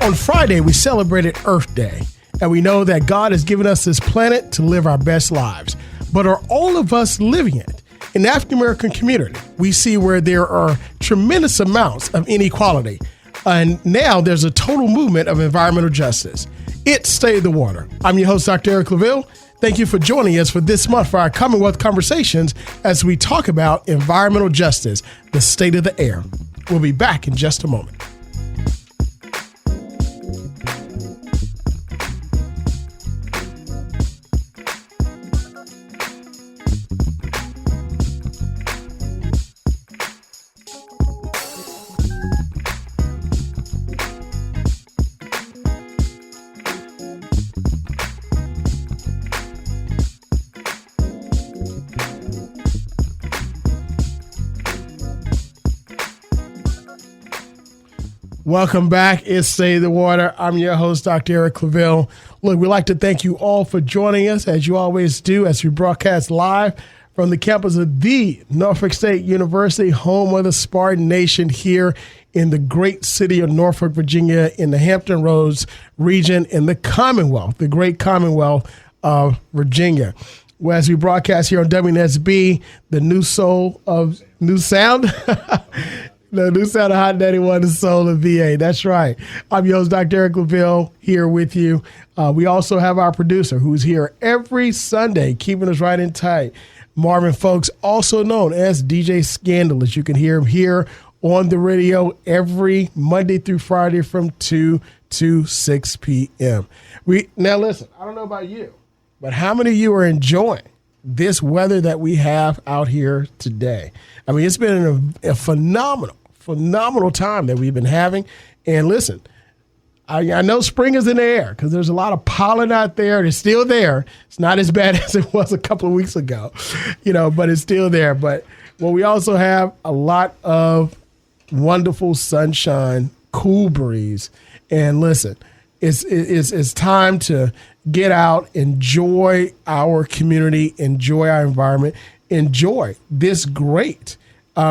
On Friday, we celebrated Earth Day, and we know that God has given us this planet to live our best lives. But are all of us living it? In the African American community, we see where there are tremendous amounts of inequality. And now there's a total movement of environmental justice. It's State of the Water. I'm your host, Dr. Eric Claville. Thank you for joining us for this month for our Commonwealth Conversations as we talk about environmental justice, the state of the air. We'll be back in just a moment. Welcome back. It's State of the Water. I'm your host, Dr. Eric Claville. Look, we'd like to thank you all for joining us, as you always do, as we broadcast live from the campus of the Norfolk State University, home of the Spartan Nation, here in the great city of Norfolk, Virginia, in the Hampton Roads region, in the Commonwealth, the great Commonwealth of Virginia. Well, as we broadcast here on WNSB, the new soul of New Sound. No, new sound of Hot 91, the soul of VA. That's right. I'm your host, Dr. Eric Claville, here with you. We also have our producer who's here every Sunday, keeping us right and tight. Marvin Folks, also known as DJ Scandalous. You can hear him here on the radio every Monday through Friday from 2 to 6 p.m. Now, listen, I don't know about you, but how many of you are enjoying this weather that we have out here today? I mean, it's been a phenomenal time that we've been having. And listen, I know spring is in the air because there's a lot of pollen out there. It's still there. It's not as bad as it was a couple of weeks ago, but it's still there. But we also have a lot of wonderful sunshine, cool breeze. And listen, it's time to get out, enjoy our community, enjoy our environment, enjoy this great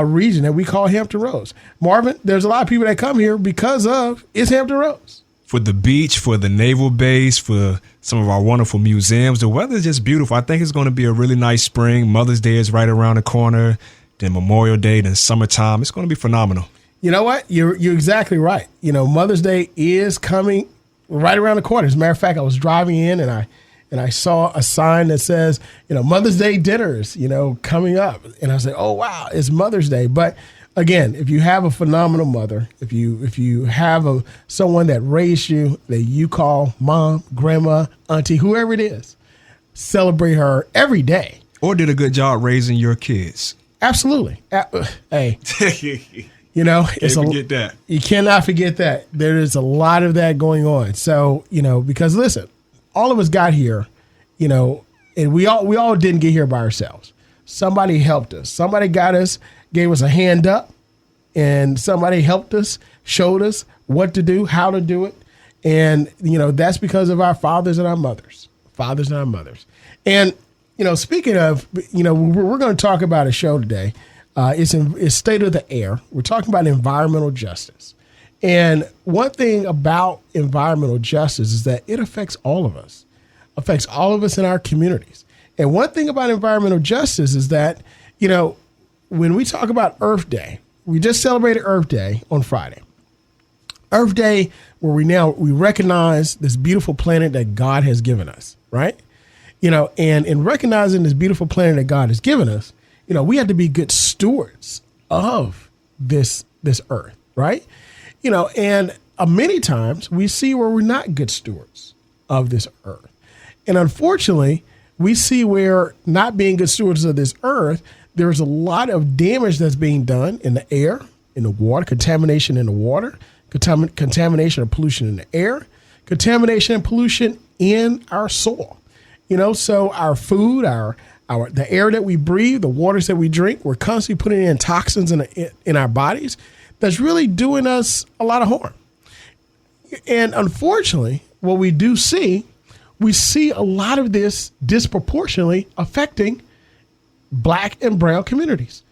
region that we call Hampton Roads. Marvin, there's a lot of people that come here because of it's Hampton Roads. For the beach, for the naval base, for some of our wonderful museums. The weather is just beautiful. I think it's going to be a really nice spring. Mother's Day is right around the corner. Then Memorial Day, then summertime. It's going to be phenomenal. You know what? You're exactly right. Mother's Day is coming right around the corner. As a matter of fact, I was driving in and I saw a sign that says, Mother's Day dinners, coming up. And I was like, oh, wow, it's Mother's Day. But again, if you have a phenomenal mother, if you have someone that raised you, that you call mom, grandma, auntie, whoever it is, celebrate her every day. Or did a good job raising your kids. Absolutely. Hey. Forget that. You cannot forget that. There is a lot of that going on. So, because listen, all of us got here, and we all didn't get here by ourselves. Somebody helped us. Somebody got us, gave us a hand up, and somebody helped us, showed us what to do, how to do it. And, that's because of our fathers and our mothers. And, speaking of, we're going to talk about a show today. It's State of the Air. We're talking about environmental justice. And one thing about environmental justice is that it affects all of us, in our communities. And one thing about environmental justice is that, when we talk about Earth Day, we just celebrated Earth Day on Friday. Earth Day, where we recognize this beautiful planet that God has given us, right? And in recognizing this beautiful planet that God has given us, we have to be good stewards of this earth, right? And many times we see where we're not good stewards of this earth. And unfortunately, we see where not being good stewards of this earth, there's a lot of damage that's being done in the air, in the water, contamination in the water, contamination or pollution in the air, contamination and pollution in our soil. So our food, the air that we breathe, the waters that we drink, we're constantly putting in toxins in our bodies that's really doing us a lot of harm. And unfortunately, what we do see, we see a lot of this disproportionately affecting Black and brown communities.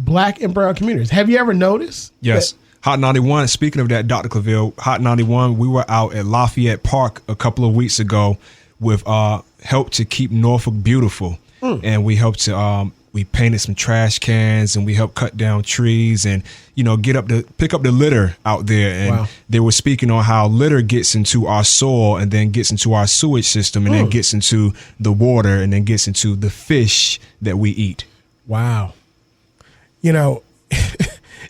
Have you ever noticed? Yes. Hot 91, speaking of that, Dr. Claville, Hot 91, we were out at Lafayette Park a couple of weeks ago with help to keep Norfolk beautiful. And we helped to, we painted some trash cans and we helped cut down trees and, pick up the litter out there. And they were speaking on how litter gets into our soil and then gets into our sewage system and then gets into the water and then gets into the fish that we eat. Wow.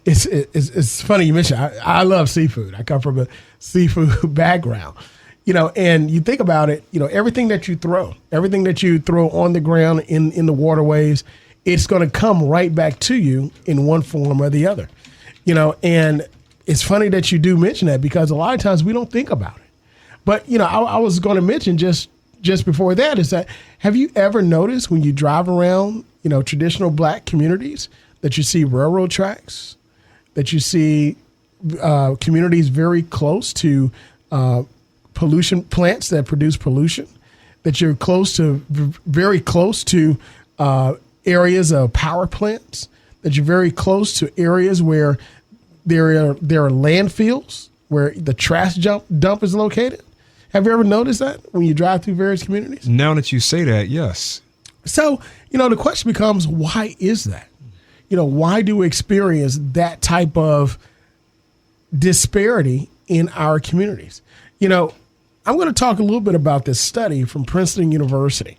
It's funny you mentioned, I love seafood. I come from a seafood background, and you think about it, everything that you throw on the ground in the waterways, it's going to come right back to you in one form or the other, and it's funny that you do mention that because a lot of times we don't think about it. But, I was going to mention just before that is that, have you ever noticed when you drive around, traditional black communities that you see railroad tracks, that you see communities very close to pollution plants that produce pollution, that you're very close to areas of power plants, that you're very close to areas where there are landfills where the trash dump is located. Have you ever noticed that when you drive through various communities? Now that you say that, yes. So, the question becomes, why is that? Why do we experience that type of disparity in our communities? I'm going to talk a little bit about this study from Princeton University.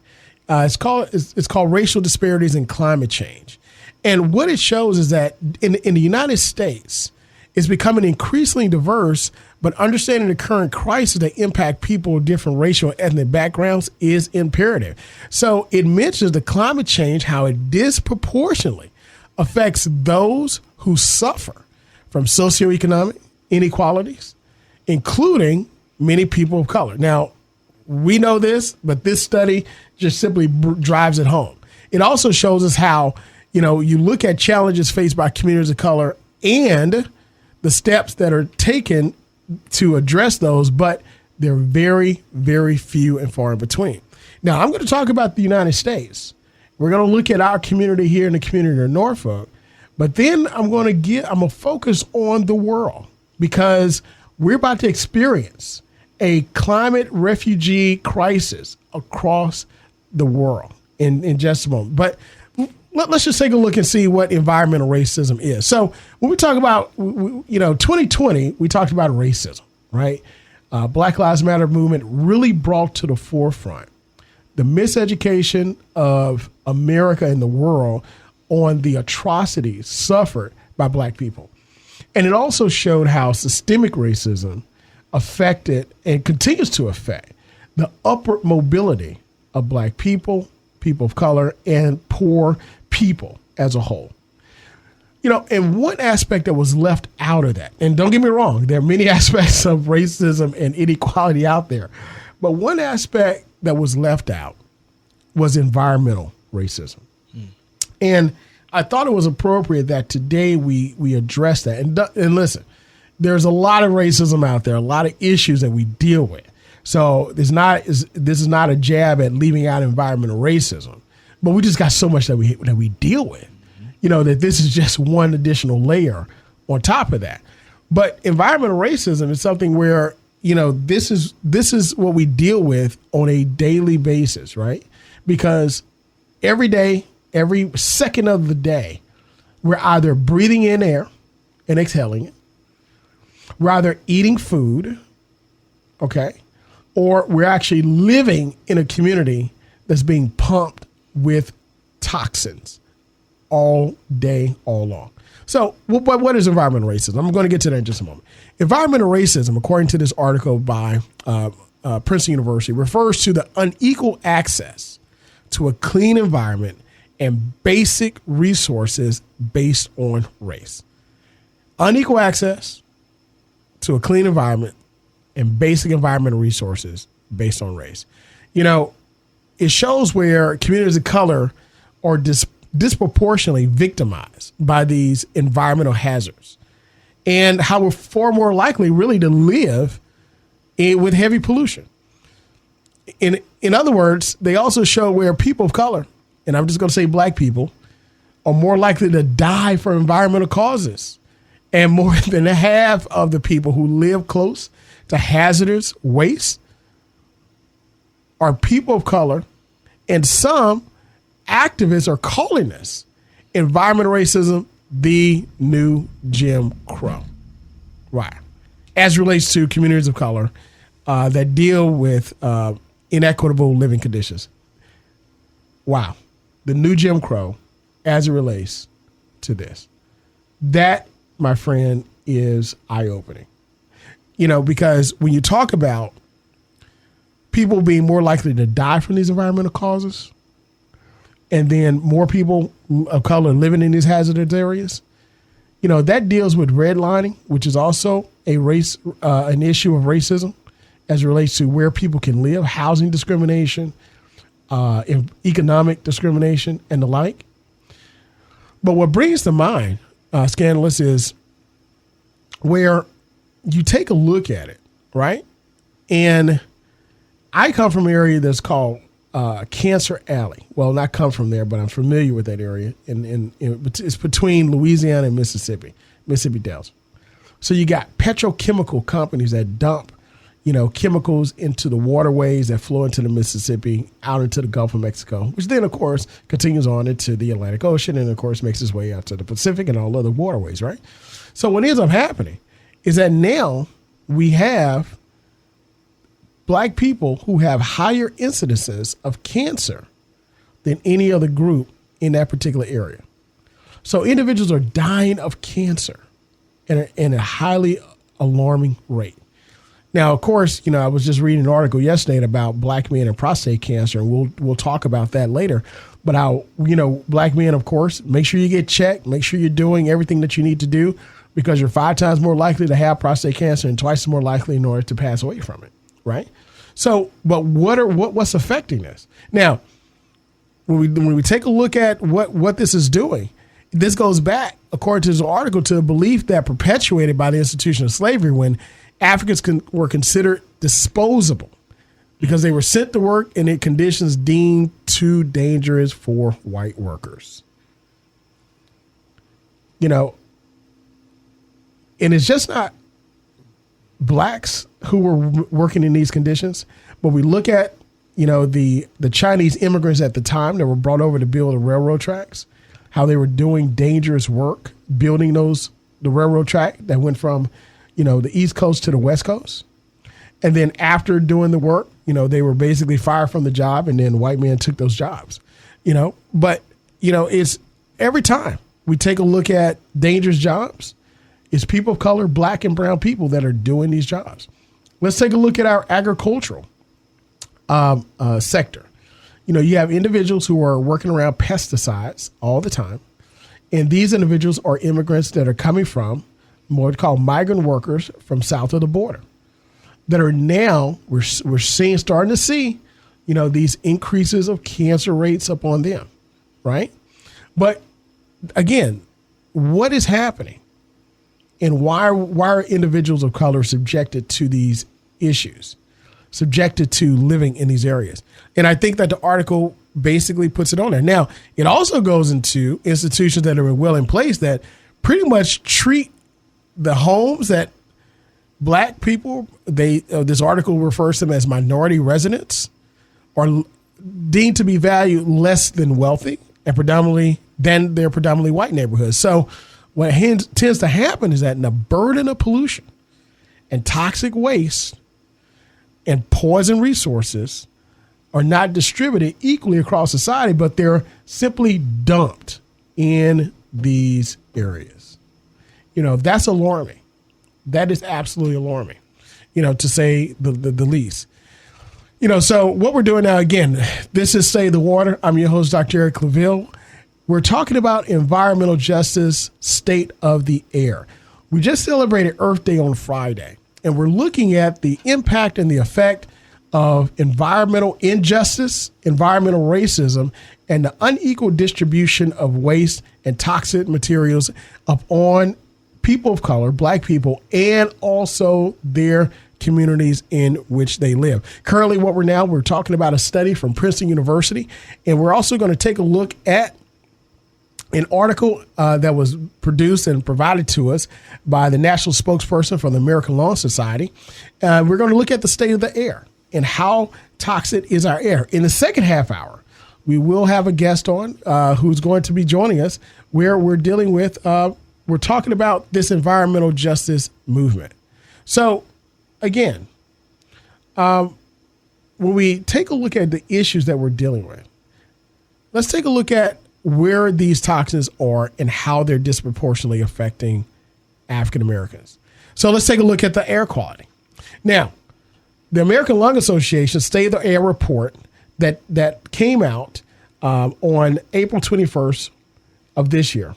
It's called Racial Disparities in Climate Change. And what it shows is that in the United States, it's becoming increasingly diverse, but understanding the current crisis that impact people with different racial and ethnic backgrounds is imperative. So it mentions the climate change, how it disproportionately affects those who suffer from socioeconomic inequalities, including many people of color. Now, we know this, but this study just simply drives it home. It also shows us how, you look at challenges faced by communities of color and the steps that are taken to address those, but they're very, very few and far in between. Now, I'm going to talk about the United States. We're going to look at our community here in the community of Norfolk, but then I'm going to focus on the world because we're about to experience a climate refugee crisis across the world in just a moment. But let's just take a look and see what environmental racism is. So when we talk about, 2020, we talked about racism, right? Black Lives Matter movement really brought to the forefront the miseducation of America and the world on the atrocities suffered by black people. And it also showed how systemic racism affected and continues to affect the upward mobility of black people, people of color, and poor people as a whole. And one aspect that was left out of that, and don't get me wrong, there are many aspects of racism and inequality out there, but one aspect that was left out was environmental racism. And I thought it was appropriate that today we address that. And listen, there's a lot of racism out there, a lot of issues that we deal with. So this is not a jab at leaving out environmental racism, but we just got so much that we deal with, that this is just one additional layer on top of that. But environmental racism is something where, this is what we deal with on a daily basis, right? Because every day, every second of the day, we're either breathing in air and exhaling it, we're either eating food, okay, or we're actually living in a community that's being pumped with toxins all day, all long. So what is environmental racism? I'm going to get to that in just a moment. Environmental racism, according to this article by Princeton University, refers to the unequal access to a clean environment and basic resources based on race. Unequal access to a clean environment and basic environmental resources based on race. It shows where communities of color are disproportionately victimized by these environmental hazards and how we're far more likely really to live with heavy pollution. In other words, they also show where people of color, and I'm just going to say black people, are more likely to die from environmental causes And more than half of the people who live close to hazardous waste are people of color, and some activists are calling this environmental racism the new Jim Crow. Right. As it relates to communities of color that deal with inequitable living conditions. Wow. The new Jim Crow as it relates to this. That, my friend, is eye-opening. Because when you talk about people being more likely to die from these environmental causes, and then more people of color living in these hazardous areas, that deals with redlining, which is also an issue of racism as it relates to where people can live, housing discrimination, economic discrimination, and the like. But what brings to mind, scandalous, is where you take a look at it, right? And I come from an area that's called Cancer Alley. Well, not come from there, but I'm familiar with that area. And it's between Louisiana and Mississippi Dells. So you got petrochemical companies that dump, chemicals into the waterways that flow into the Mississippi, out into the Gulf of Mexico, which then, of course, continues on into the Atlantic Ocean and, of course, makes its way out to the Pacific and all other waterways, right? So what ends up happening is that now we have Black people who have higher incidences of cancer than any other group in that particular area. So individuals are dying of cancer in a highly alarming rate. Now, of course, I was just reading an article yesterday about Black men and prostate cancer, and we'll talk about that later. But Black men, of course, make sure you get checked, make sure you're doing everything that you need to do, because you're 5 times more likely to have prostate cancer and twice more likely in order to pass away from it, right? So, but what's affecting this? Now, when we take a look at what this is doing, this goes back, according to this article, to a belief that perpetuated by the institution of slavery when Africans were considered disposable because they were sent to work in conditions deemed too dangerous for white workers. And it's just not Blacks who were working in these conditions, but we look at, the Chinese immigrants at the time that were brought over to build the railroad tracks, how they were doing dangerous work, building the railroad track that went from, the East Coast to the West Coast. And then after doing the work, they were basically fired from the job, and then white men took those jobs, But, it's every time we take a look at dangerous jobs, it's people of color, Black and brown people that are doing these jobs. Let's take a look at our agricultural sector. You have individuals who are working around pesticides all the time. And these individuals are immigrants that are coming from what we call migrant workers from south of the border that are now, we're starting to see, these increases of cancer rates upon them, right? But again, what is happening? And why are individuals of color subjected to these issues, subjected to living in these areas? And I think that the article basically puts it on there. Now, it also goes into institutions that are well in place that pretty much treat the homes that Black people, this article refers to them as minority residents, are deemed to be valued less than wealthy and their predominantly white neighborhoods. So what tends to happen is that the burden of pollution and toxic waste and poison resources are not distributed equally across society, but they're simply dumped in these areas. That's alarming. That is absolutely alarming, to say the least. So what we're doing now, again, this is Save the Water. I'm your host, Dr. Eric Claville. We're talking about environmental justice, state of the air. We just celebrated Earth Day on Friday, and we're looking at the impact and the effect of environmental injustice, environmental racism, and the unequal distribution of waste and toxic materials upon people of color, Black people, and also their communities in which they live. Currently, we're talking about a study from Princeton University, and we're also going to take a look at an article that was produced and provided to us by the national spokesperson for the American Lung Society. We're going to look at the state of the air and how toxic is our air. In the second half hour, we will have a guest on who's going to be joining us where we're dealing with, we're talking about this environmental justice movement. So again, when we take a look at the issues that we're dealing with, let's take a look at where these toxins are and how they're disproportionately affecting African Americans. So let's take a look at the air quality. Now, the American Lung Association State of the Air report that came out on April 21st of this year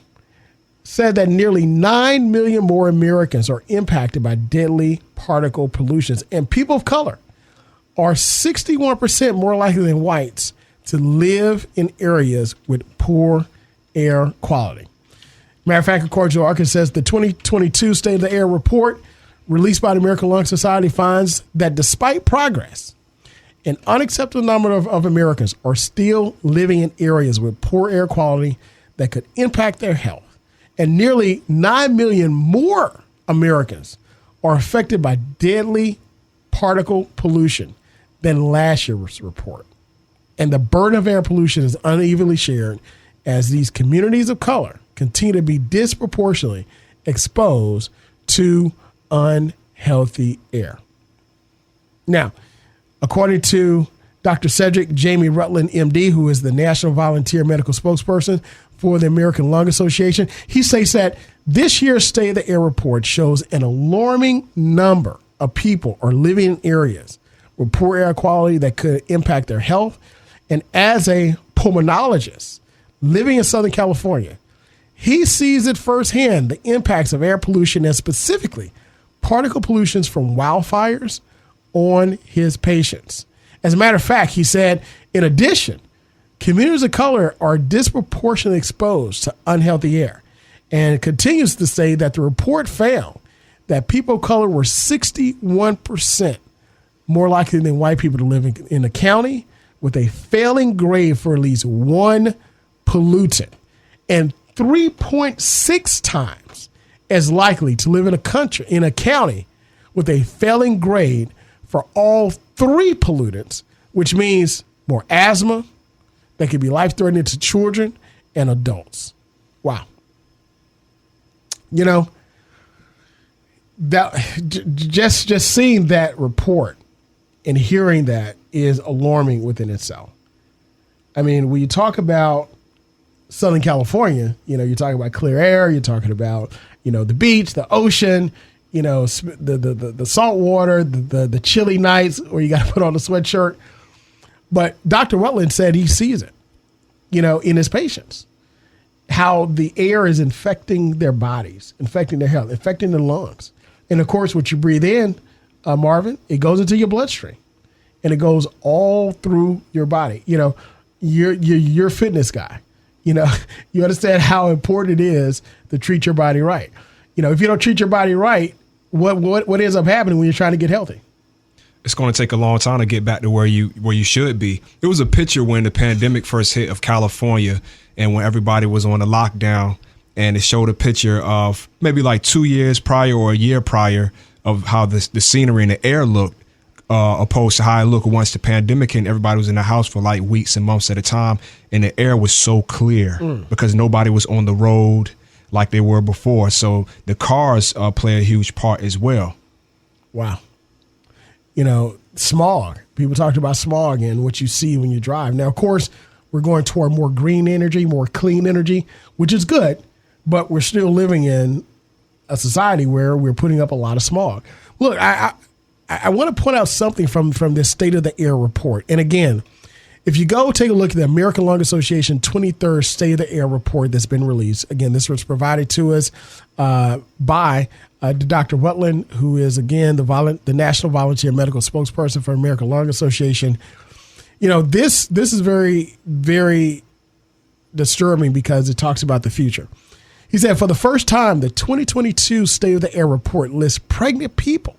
said that nearly 9 million more Americans are impacted by deadly particle pollutions, and people of color are 61% more likely than whites to live in areas with poor air quality. Matter of fact, according to Arkansas, says the 2022 State of the Air report released by the American Lung Society finds that despite progress, an unacceptable number of Americans are still living in areas with poor air quality that could impact their health. And nearly 9 million more Americans are affected by deadly particle pollution than last year's report. And the burden of air pollution is unevenly shared as these communities of color continue to be disproportionately exposed to unhealthy air. Now, according to Dr. Cedric Jamie Rutland, MD, who is the National Volunteer Medical Spokesperson for the American Lung Association, he states that this year's State of the Air report shows an alarming number of people are living in areas with poor air quality that could impact their health. And as a pulmonologist living in Southern California, he sees it firsthand, the impacts of air pollution and specifically particle pollutions from wildfires on his patients. As a matter of fact, he said, in addition, communities of color are disproportionately exposed to unhealthy air. And it continues to say that the report found that people of color were 61% more likely than white people to live in a county with a failing grade for at least one pollutant, and 3.6 times as likely to live in a county with a failing grade for all three pollutants, which means more asthma that could be life-threatening to children and adults. Wow. You know, that just seeing that report and hearing that is alarming within itself. I mean, when you talk about Southern California, you know, you're talking about clear air, you're talking about, you know, the beach, the ocean, you know, the salt water, the chilly nights where you got to put on a sweatshirt. But Dr. Rutland said he sees it, you know, in his patients, how the air is infecting their bodies, infecting their health, infecting their lungs. And of course, what you breathe in, Marvin, it goes into your bloodstream and it goes all through your body. You know, you're a fitness guy. You know, you understand how important it is to treat your body right. You know, if you don't treat your body right, what ends up happening when you're trying to get healthy? It's going to take a long time to get back to where you should be. It was a picture when the pandemic first hit of California and when everybody was on the lockdown, and it showed a picture of maybe like 2 years prior or a year prior of how the scenery and the air looked, opposed to how it looked once the pandemic hit and everybody was in the house for like weeks and months at a time, and the air was so clear because nobody was on the road like they were before. So the cars play a huge part as well. Wow. You know, smog. People talked about smog and what you see when you drive. Now, of course, we're going toward more green energy, more clean energy, which is good, but we're still living in a society where we're putting up a lot of smog. Look, I want to point out something from this State of the Air report. And again, if you go take a look at the American Lung Association 23rd State of the Air report that's been released. Again, this was provided to us by Dr. Rutland, who is, again, the National Volunteer Medical Spokesperson for American Lung Association. You know, this is very, very disturbing because it talks about the future. He said, for the first time, the 2022 State of the Air report lists pregnant people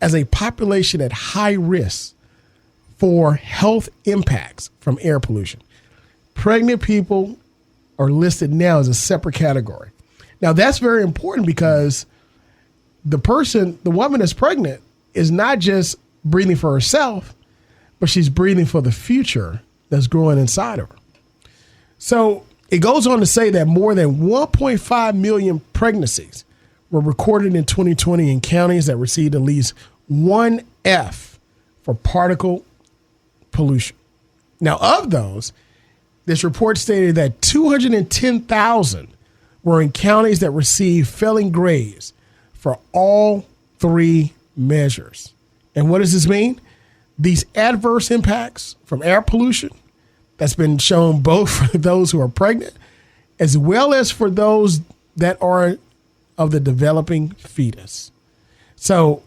as a population at high risk for health impacts from air pollution. Pregnant people are listed now as a separate category. Now, that's very important because the woman that's pregnant is not just breathing for herself, but she's breathing for the future that's growing inside of her. So it goes on to say that more than 1.5 million pregnancies were recorded in 2020 in counties that received at least one F for particle pollution. Now, of those, this report stated that 210,000 were in counties that received failing grades for all three measures. And what does this mean? These adverse impacts from air pollution that's been shown both for those who are pregnant as well as for those that are of the developing fetus. So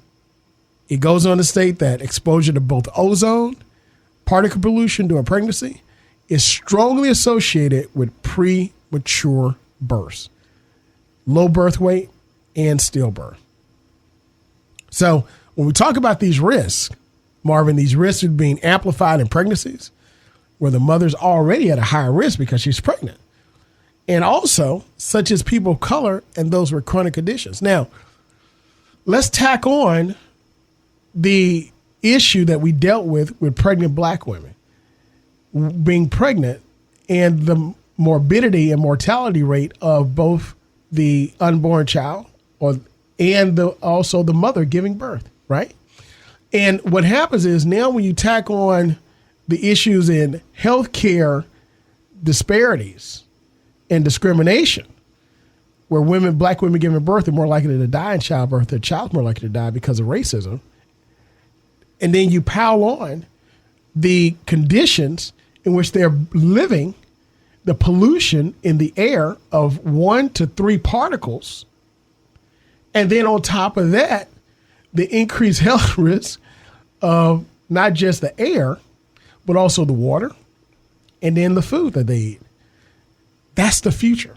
it goes on to state that exposure to both ozone, particle pollution during pregnancy is strongly associated with premature births, low birth weight, and stillbirth. So when we talk about these risks, Marvin, these risks are being amplified in pregnancies where the mother's already at a higher risk because she's pregnant. And also, such as people of color and those with chronic conditions. Now, let's tack on the issue that we dealt with pregnant black women being pregnant and the morbidity and mortality rate of both the unborn child and also the mother giving birth, right? And what happens is now when you tack on the issues in healthcare disparities and discrimination, where black women giving birth are more likely to die in childbirth, their child's more likely to die because of racism. And then you pile on the conditions in which they're living, the pollution in the air of 1 to 3 particles. And then on top of that, the increased health risk of not just the air, but also the water and then the food that they eat. That's the future.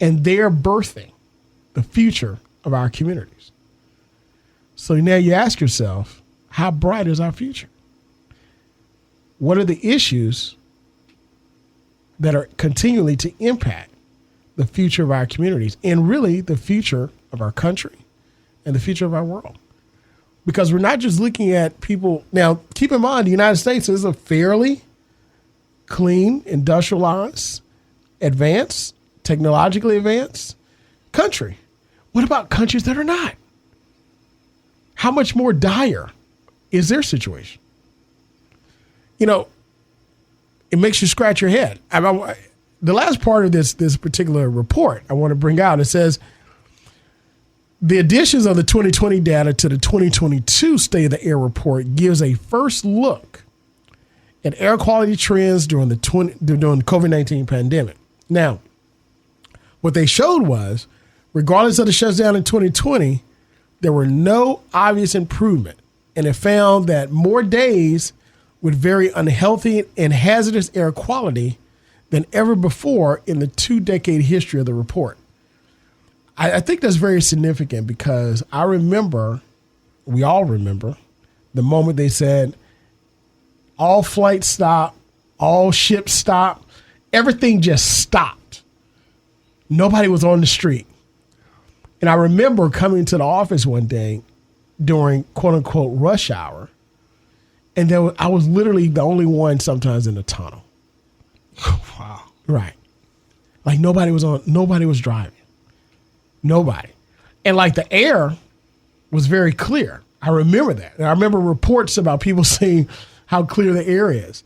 And they're birthing the future of our communities. So now you ask yourself, how bright is our future? What are the issues that are continually to impact the future of our communities and really the future of our country and the future of our world? Because we're not just looking at people. Now, keep in mind, the United States is a fairly clean, industrialized, advanced, technologically advanced country. What about countries that are not? How much more dire is their situation? You know, it makes you scratch your head. The last part of this particular report I want to bring out, it says the additions of the 2020 data to the 2022 State of the Air report gives a first look at air quality trends during the COVID-19 pandemic. Now, what they showed was, regardless of the shutdown in 2020, there were no obvious improvement, and it found that more days with very unhealthy and hazardous air quality than ever before in the 2-decade history of the report. I think that's very significant because we all remember the moment they said all flights stop, all ships stop, everything just stopped. Nobody was on the street. And I remember coming to the office one day during quote unquote rush hour, and I was literally the only one sometimes in the tunnel. Wow. Right. Like nobody was driving. Nobody. And like the air was very clear. I remember that. And I remember reports about people saying how clear the air is.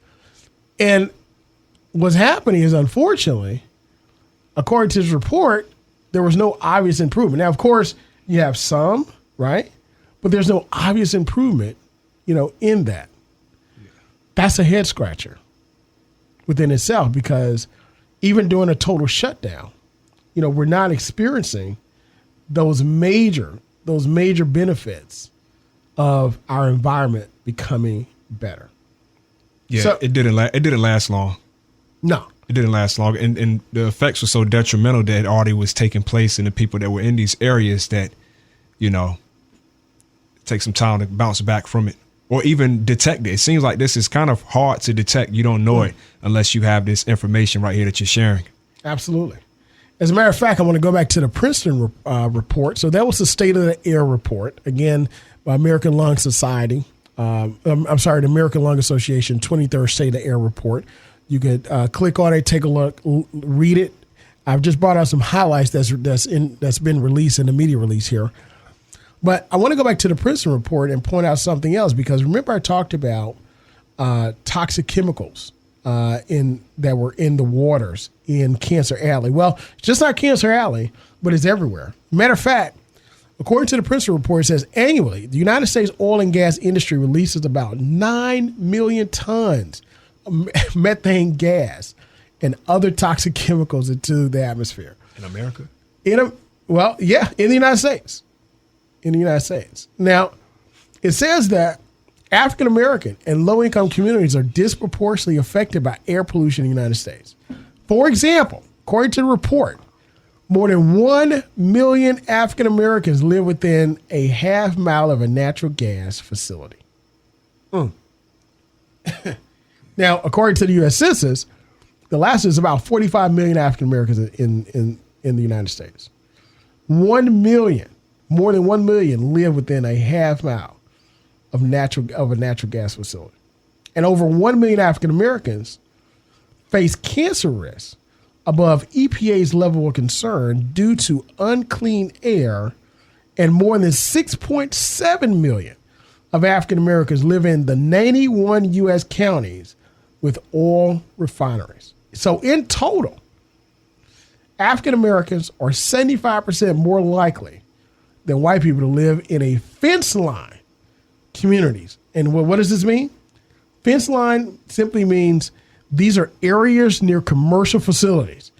And what's happening is, unfortunately, according to this report, there was no obvious improvement. Now, of course, you have some, right? But there's no obvious improvement, in that. Yeah. That's a head scratcher within itself, because even during a total shutdown, we're not experiencing those major benefits of our environment becoming better. Yeah, so, it didn't last long. No. It didn't last long. And the effects were so detrimental that it already was taking place in the people that were in these areas that, take some time to bounce back from it. or even detect it. It seems like this is kind of hard to detect. You don't know it unless you have this information right here that you're sharing. Absolutely. As a matter of fact, I want to go back to the Princeton report. So that was the State of the Air report, again, by American Lung Society. I'm sorry, the American Lung Association 23rd State of the Air report. You could click on it, take a look, read it. I've just brought out some highlights that's been released in the media release here. But I want to go back to the Princeton report and point out something else, because remember I talked about toxic chemicals that were in the waters in Cancer Alley. Well, it's just not Cancer Alley, but it's everywhere. Matter of fact, according to the Princeton report, it says annually, the United States oil and gas industry releases about 9 million tons of methane gas and other toxic chemicals into the atmosphere. In America? In the United States. In the United States. Now, it says that African American and low-income communities are disproportionately affected by air pollution in the United States. For example, according to the report, more than 1 million African Americans live within a half mile of a natural gas facility. Now, according to the U.S. Census, the last is about 45 million African Americans in the United States. 1 million. More than 1 million live within a half mile of a natural gas facility. And over 1 million African Americans face cancer risks above EPA's level of concern due to unclean air, and more than 6.7 million of African Americans live in the 91 U.S. counties with oil refineries. So in total, African Americans are 75% more likely than white people to live in a fence line communities. And what does this mean? Fence line simply means these are areas near commercial facilities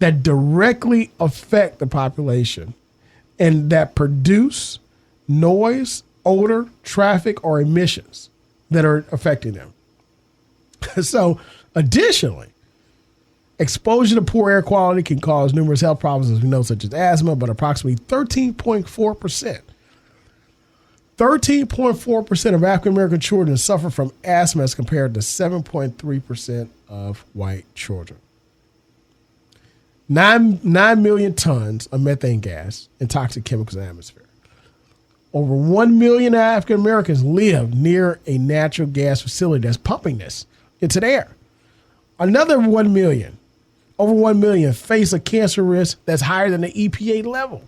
that directly affect the population and that produce noise, odor, traffic, or emissions that are affecting them. So additionally, exposure to poor air quality can cause numerous health problems, as we know, such as asthma, but approximately 13.4% of African American children suffer from asthma as compared to 7.3% of white children. 9 million tons of methane gas and toxic chemicals in the atmosphere. Over 1 million African Americans live near a natural gas facility that's pumping this into the air. Another 1 million. Over 1 million face a cancer risk that's higher than the EPA level.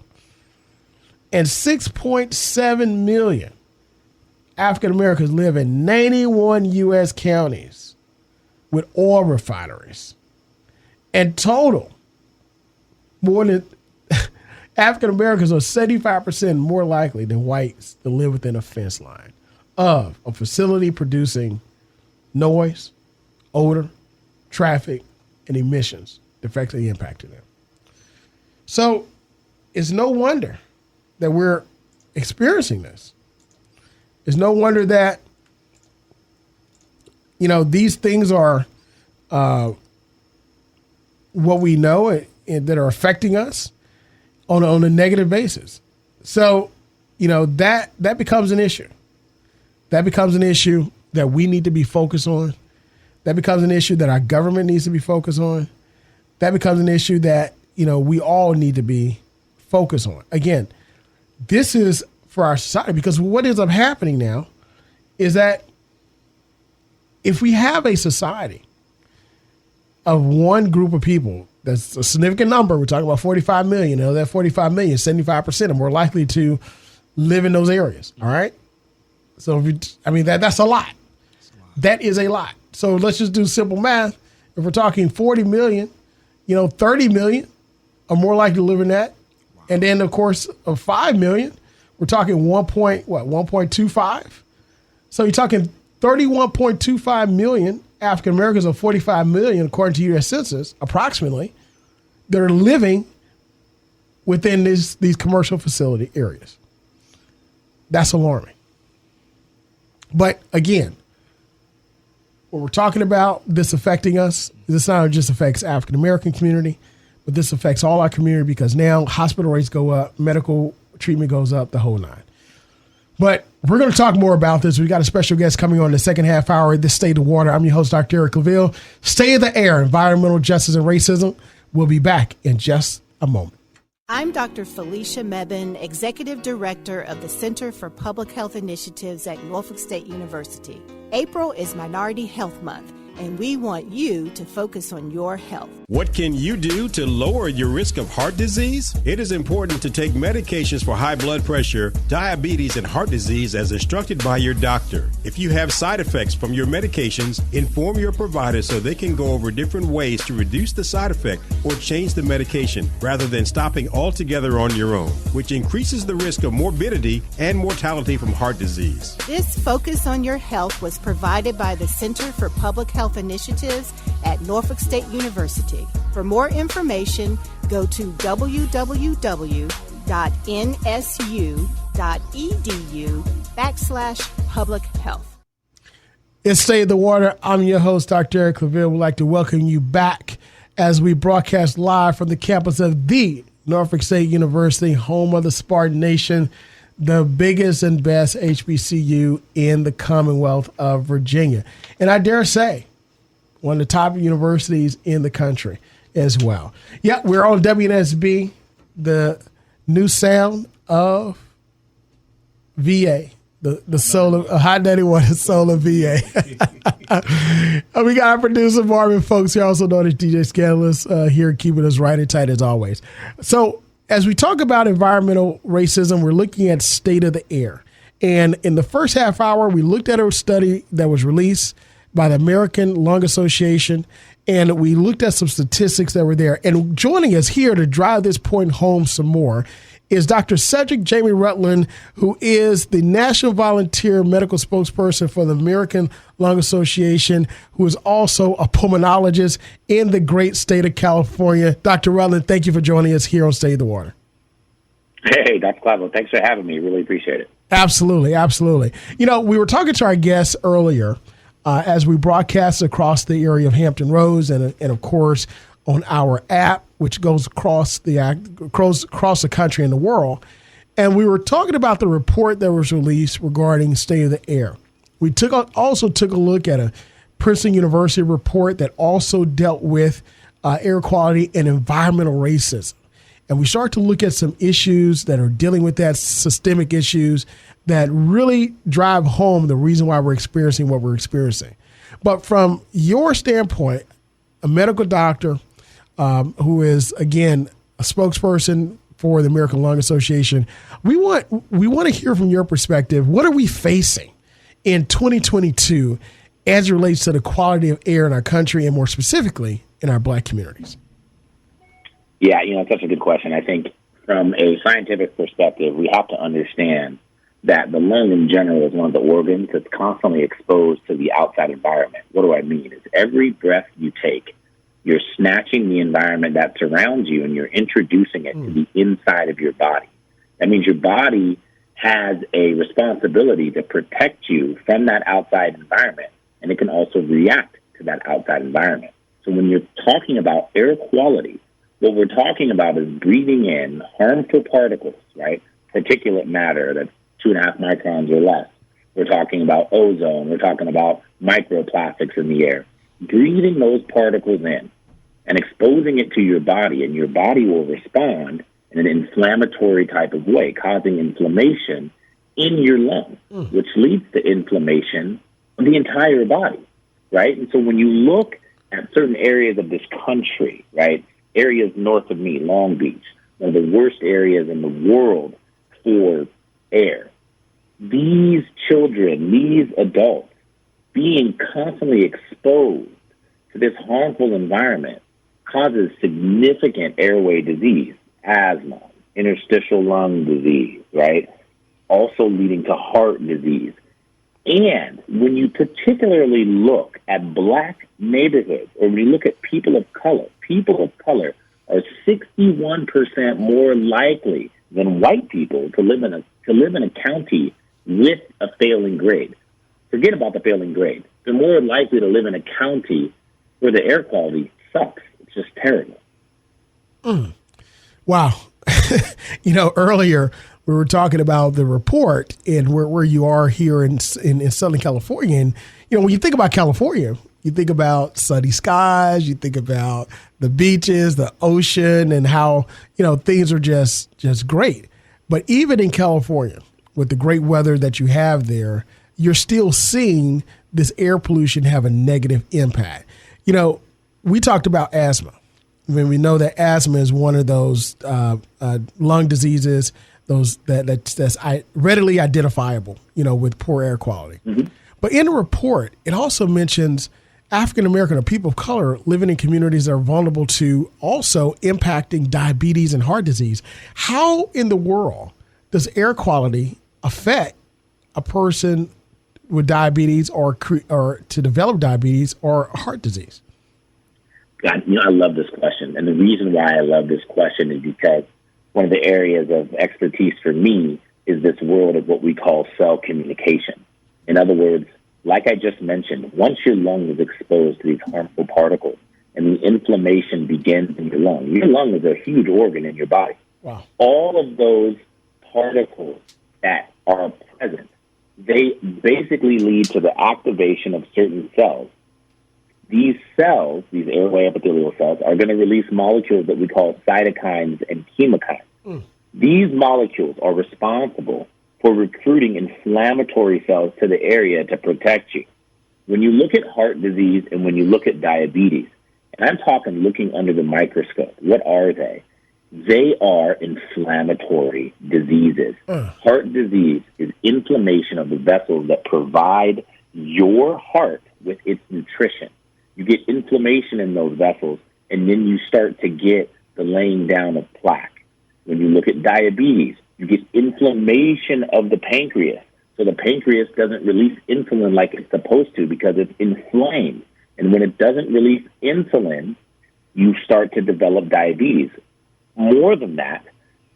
And 6.7 million African Americans live in 91 U.S. counties with oil refineries. And total, more than African Americans are 75% more likely than whites to live within a fence line of a facility producing noise, odor, traffic, and emissions directly impacting them. So it's no wonder that we're experiencing this. It's no wonder that, these things are what we know and that are affecting us on a negative basis. So, that becomes an issue. That becomes an issue that we need to be focused on. That becomes an issue that our government needs to be focused on. That becomes an issue that, we all need to be focused on. Again, this is for our society, because what ends up happening now is that if we have a society of one group of people, that's a significant number, we're talking about 45 million, that 45 million, 75% are more likely to live in those areas. All right. So, that's a lot. That is a lot. So let's just do simple math. If we're talking 40 million, 30 million are more likely to live in that. Wow. And then, of course, of 5 million, we're talking 1.25. So you're talking 31.25 million African Americans of 45 million, according to U.S. Census, approximately, that are living within these commercial facility areas. That's alarming. But again, when we're talking about this affecting us, this not just affects African American community, but this affects all our community, because now hospital rates go up, medical treatment goes up, the whole nine. But we're going to talk more about this. We got a special guest coming on in the second half hour of This State of Water. I'm your host, Dr. Eric Claville. State of the Air, Environmental Justice and Racism. We'll be back in just a moment. I'm Dr. Felicia Mebane, Executive Director of the Center for Public Health Initiatives at Norfolk State University. April is Minority Health Month, and we want you to focus on your health. What can you do to lower your risk of heart disease? It is important to take medications for high blood pressure, diabetes, and heart disease as instructed by your doctor. If you have side effects from your medications, inform your provider so they can go over different ways to reduce the side effect or change the medication rather than stopping altogether on your own, which increases the risk of morbidity and mortality from heart disease. This Focus on Your Health was provided by the Center for Public Health Initiatives at Norfolk State University. For more information, go to www.nsu.edu/public health. It's State of the Water. I'm your host, Dr. Eric Claville. We'd like to welcome you back as we broadcast live from the campus of the Norfolk State University, home of the Spartan Nation, the biggest and best HBCU in the Commonwealth of Virginia. And I dare say, one of the top universities in the country as well. Yeah, we're on WNSB, the new sound of VA, the solar, Hot 91, solar VA. We got our producer, Marvin Folks, here, also known as DJ Scandalous, here keeping us right and tight as always. So as we talk about environmental racism, we're looking at state of the air. And in the first half hour, we looked at a study that was released by the American Lung Association, and we looked at some statistics that were there. And joining us here to drive this point home some more is Dr. Cedric Jamie Rutland, who is the National Volunteer Medical Spokesperson for the American Lung Association, who is also a pulmonologist in the great state of California. Dr. Rutland, thank you for joining us here on State of the Water. Hey, Dr. Claville, thanks for having me. Really appreciate it. Absolutely, absolutely. You know, we were talking to our guests earlier as we broadcast across the area of Hampton Roads and of course, on our app, which goes across the country and the world. And we were talking about the report that was released regarding state of the air. We also took a look at a Princeton University report that also dealt with air quality and environmental racism. And we start to look at some issues that are dealing with that, systemic issues that really drive home the reason why we're experiencing what we're experiencing. But from your standpoint, a medical doctor who is, again, a spokesperson for the American Lung Association, we want to hear from your perspective. What are we facing in 2022 as it relates to the quality of air in our country and more specifically in our Black communities? Yeah, it's such a good question. I think from a scientific perspective, we have to understand that the lung in general is one of the organs that's constantly exposed to the outside environment. What do I mean? Is every breath you take, you're snatching the environment that surrounds you and you're introducing it to the inside of your body. That means your body has a responsibility to protect you from that outside environment, and it can also react to that outside environment. So when you're talking about air quality, what we're talking about is breathing in harmful particles, right? Particulate matter that's 2.5 microns or less. We're talking about ozone. We're talking about microplastics in the air. Breathing those particles in and exposing it to your body, and your body will respond in an inflammatory type of way, causing inflammation in your lungs, which leads to inflammation of the entire body, right? And so when you look at certain areas of this country, right, areas north of me, Long Beach, one of the worst areas in the world for air, these children, these adults, being constantly exposed to this harmful environment causes significant airway disease, asthma, interstitial lung disease, right? Also leading to heart disease. And when you particularly look at Black neighborhoods, or when you look at people of color are 61% more likely than white people to live in a county with a failing grade. Forget about the failing grade. They're more likely to live in a county where the air quality sucks. It's just terrible. Wow. Earlier we were talking about the report and where you are here in Southern California. And, when you think about California, you think about sunny skies, you think about the beaches, the ocean, and how, things are just great. But even in California, with the great weather that you have there, you're still seeing this air pollution have a negative impact. We talked about asthma. We know that asthma is one of those lung diseases, that's readily identifiable, with poor air quality. Mm-hmm. But in the report, it also mentions African American or people of color living in communities that are vulnerable to also impacting diabetes and heart disease. How in the world does air quality affect a person with diabetes or to develop diabetes or heart disease? God, I love this question. And the reason why I love this question is because one of the areas of expertise for me is this world of what we call cell communication. In other words, like I just mentioned, once your lung is exposed to these harmful particles and the inflammation begins in your lung is a huge organ in your body. Wow. All of those particles that are present, they basically lead to the activation of certain cells. These cells, these airway epithelial cells, are going to release molecules that we call cytokines and chemokines. Mm. These molecules are responsible for recruiting inflammatory cells to the area to protect you. When you look at heart disease and when you look at diabetes, and I'm talking looking under the microscope, what are they? They are inflammatory diseases. Heart disease is inflammation of the vessels that provide your heart with its nutrition. You get inflammation in those vessels, and then you start to get the laying down of plaque. When you look at diabetes, you get inflammation of the pancreas. So the pancreas doesn't release insulin like it's supposed to because it's inflamed. And when it doesn't release insulin, you start to develop diabetes. More than that,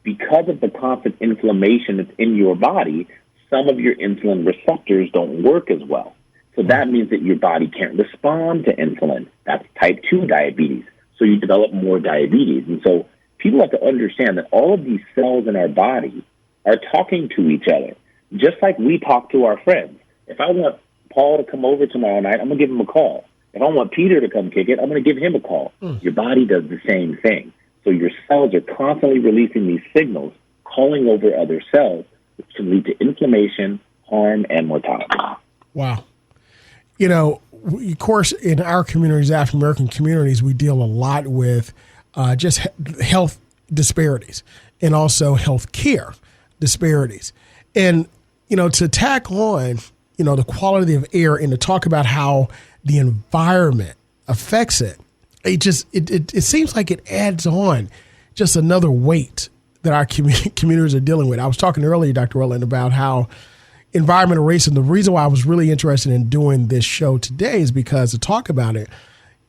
because of the constant inflammation that's in your body, some of your insulin receptors don't work as well. So that means that your body can't respond to insulin. That's type 2 diabetes. So you develop more diabetes. And so people have to understand that all of these cells in our body are talking to each other, just like we talk to our friends. If I want Paul to come over tomorrow night, I'm going to give him a call. If I want Peter to come kick it, I'm going to give him a call. Your body does the same thing. So your cells are constantly releasing these signals, calling over other cells, which can lead to inflammation, harm, and mortality. Wow. Of course, in our communities, African American communities, we deal a lot with just health disparities and also health care disparities. And, to tack on, the quality of air and to talk about how the environment affects it, it seems like it adds on just another weight that our communities are dealing with. I was talking earlier, Dr. Rutland, about how environmental racism, the reason why I was really interested in doing this show today is because to talk about it,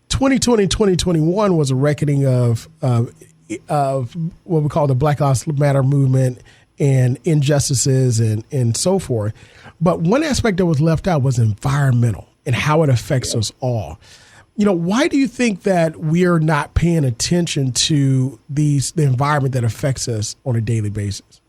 2020, 2021 was a reckoning of what we call the Black Lives Matter movement and injustices and so forth. But one aspect that was left out was environmental and how it affects us all. Why do you think that we are not paying attention to the environment that affects us on a daily basis?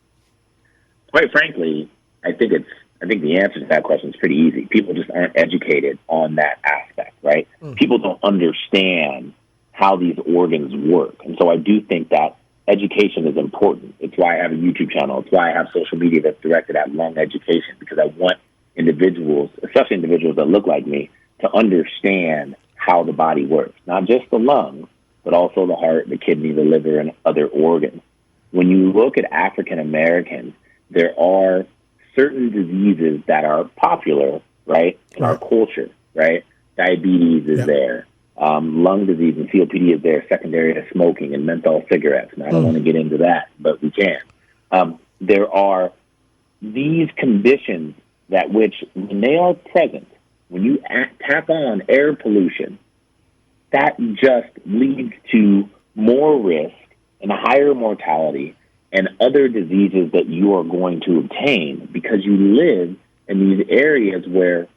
Quite frankly, I think the answer to that question is pretty easy. People just aren't educated on that aspect, right? People don't understand how these organs work. And so I do think that education is important. It's why I have a YouTube channel. It's why I have social media that's directed at lung education, because I want individuals, especially individuals that look like me, to understand how the body works. Not just the lungs, but also the heart, the kidney, the liver, and other organs. When you look at African Americans, there are certain diseases that are popular, right, in our culture, right? Diabetes is there. Lung disease and COPD is there, secondary to smoking and menthol cigarettes. And I don't want to get into that, but we can. There are these conditions that which, when they are present, when you tap on air pollution, that just leads to more risk and a higher mortality and other diseases that you are going to obtain because you live in these areas where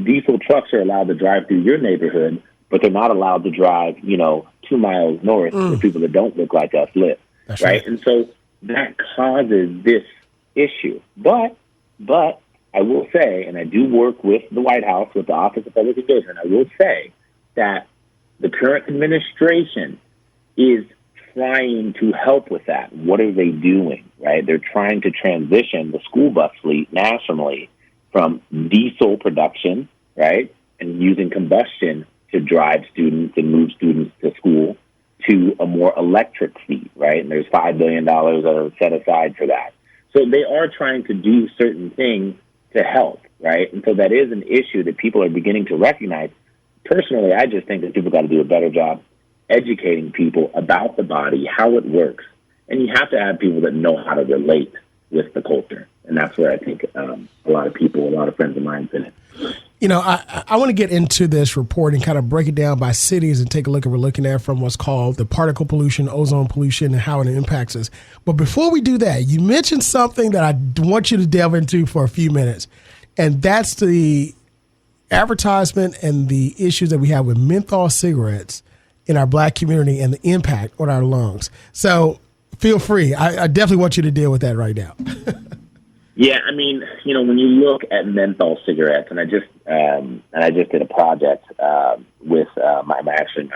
diesel trucks are allowed to drive through your neighborhood, but they're not allowed to drive, 2 miles north where people that don't look like us live. That's right. And so that causes this issue. But I will say, and I do work with the White House, with the Office of Public Engagement, I will say that the current administration is trying to help with that. What are they doing, right? They're trying to transition the school bus fleet nationally from diesel production, right, and using combustion to drive students and move students to school to a more electric fleet, right? And there's $5 billion that are set aside for that. So they are trying to do certain things to help, right? And so that is an issue that people are beginning to recognize. Personally, I just think that people got to do a better job educating people about the body, how it works. And you have to have people that know how to relate with the culture. And that's where I think a lot of people, a lot of friends of mine fit in. You know, I want to get into this report and kind of break it down by cities and take a look at what we're looking at from what's called the particle pollution, ozone pollution, and how it impacts us. But before we do that, you mentioned something that I want you to delve into for a few minutes, and that's the advertisement and the issues that we have with menthol cigarettes in our Black community and the impact on our lungs. So feel free. I definitely want you to deal with that right now. Yeah, I mean, you know, when you look at menthol cigarettes, and I just did a project with my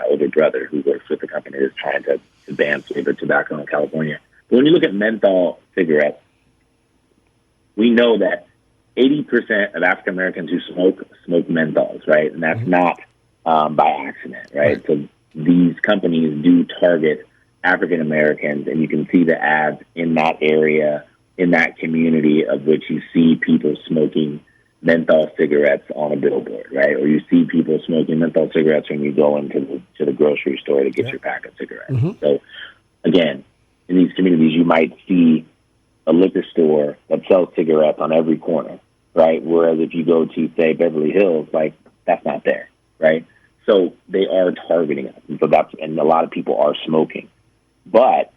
older brother who works with the company that's trying to ban flavored tobacco in California. But when you look at menthol cigarettes, we know that 80% of African Americans who smoke menthols, right? And that's not by accident, right? So these companies do target African Americans, and you can see the ads in that area, in that community of which you see people smoking menthol cigarettes on a billboard, right? Or you see people smoking menthol cigarettes when you go into the grocery store to get your pack of cigarettes. So, again, in these communities, you might see a liquor store that sells cigarettes on every corner, right? Whereas if you go to, say, Beverly Hills, like, that's not there, right? So they are targeting us. And a lot of people are smoking. But